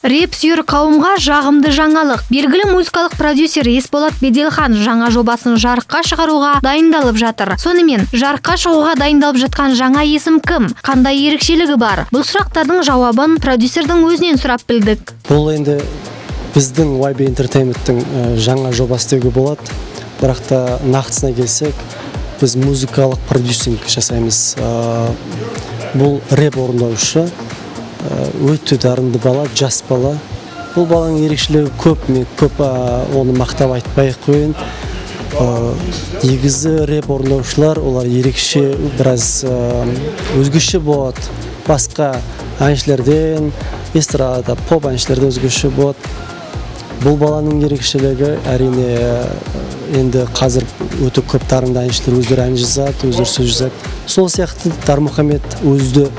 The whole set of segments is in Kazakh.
Рэп сүйер қауымға жағымды жаңалық. Белгілі музыкалық продюсер Есболат Беделхан жаңа жобасын жарыққа шығаруға дайындалып жатыр. Сонымен, жарыққа шығуға дайындалып жатқан жаңа есім кім? Қандай ерекшелігі бар? Бұл сұрақтардың жауабын продюсердің өзінен сұрап білдік. Бұл енді біздің YB Entertainment-тің жаңа жобасы деуге болады. Бірақ та нақтысына келсек, біз музыкалық продюсинг жасаймыз. Бұл рэп орындаушы. Өте дарынды бала, жас бала. Бұл баланың ерекшелігі көп, мен көп оны мақтап айтпай қойын. Негізі рэп орындаушылар, олар ерекше, біраз өзгеше болады. Басқа әншілерден, эстрада, поп әншілерден өзгеше болады. Бұл баланың ерекшелігі әрине енді қазір өте көп дарынды әншілер өздері ән жазады, өздері сөз жазады. Сол сияқты Дармұхамед өзді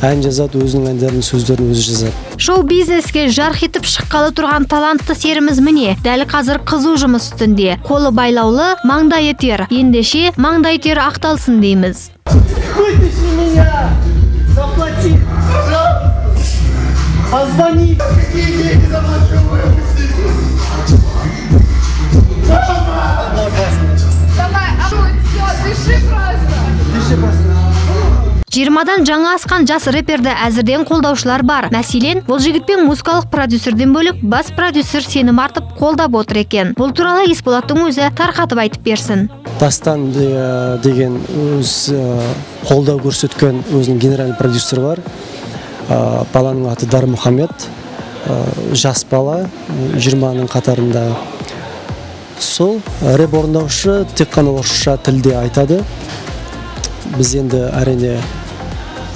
ән жазады, өзінің әндерінің сөздерін өзі жазады. Шоу-бизнеске жарқ етіп шыққалы тұрған талантты серіміз міне, дәл қазір қызу жұмыс үстінде. Қолы байлаулы, маңдайы тер. Ендеше маңдай тер ақталсын дейміз. Вытащи меня! Заплати! Позвони! Какие деньги заплачу? Давай, все, дыши просто! Дыши просто! 20-дан жаңа асқан жас рэперді әзірден қолдаушылар бар. Мәселен, бұл жігітпен музыкалық продюсерден бөлік бас продюсер сенім артып қолдап отыр екен. Бұл туралы Есболаттың өзі тарқатып айтып берсін. Дастан деген өз қолдау көрсеткен өзінің генеральный продюсер бар. Баланың аты Дармұхамед. Жас бала, 20-ның қатарында. Сол рэп орындаушы тек қана орысша тілде айтады. Біз енді әрине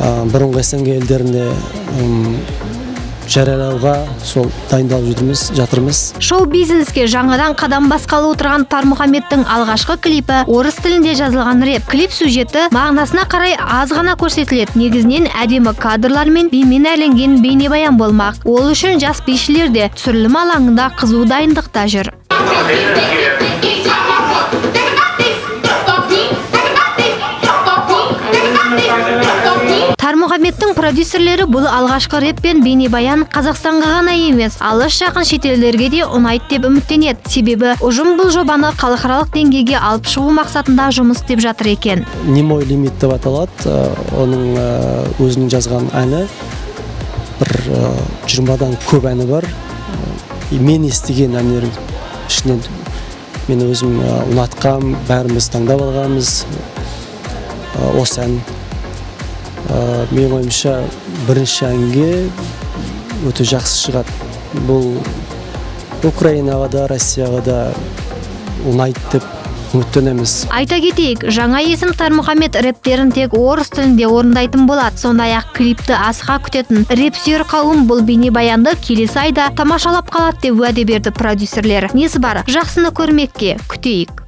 бұрынғы СНГ елдеріне жариялауға сол дайындалып жатырмыз. Шоу-бизнеске жаңадан қадам басқалы отырған Дармұхамедтің алғашқы клипі орыс тілінде жазылған рэп. Клип сюжеті мағынасына қарай аз ғана көрсетіледі. Негізінен әдемі кадрлар мен бимен әрленген бейнебаян болмақ. Ол үшін жас бишілер де түсірілім алаңында қызу дайындықта жүр. Дармұхамедтің продюсерлері бұл алғашқы рэп пен бейнебаян Қазақстанға ғана емес, алыс жақын шетелдерге де ұнайды деп үміттенеді. Себебі ұжым бұл жобаны халықаралық деңгейге алып шығу мақсатында жұмыс істеп жатыр екен. Немой лимит деп аталады. Оның өзінің жазған әні бір 20-дан көп әні бар. Мен естіген әндердің ішінен мен өзім ұнатқам, бәріміз таңдап алғанбыз. Осы ән мен ойымша бірінші әнге өте жақсы шығады. Бұл Украинаға да, Россияға да ұнайды деп үміттенеміз. Айта кетейік, жаңа есім Дармұхамед рэптерін тек орыс тілінде орындайтын болады. Сондай-ақ клипті асыға күтетін рэп сүйер қауым бұл бейнебаянды келесі айда тамашалап қалады деп уәде берді продюсерлер. Несі бар, жақсыны көрмекке күтейік.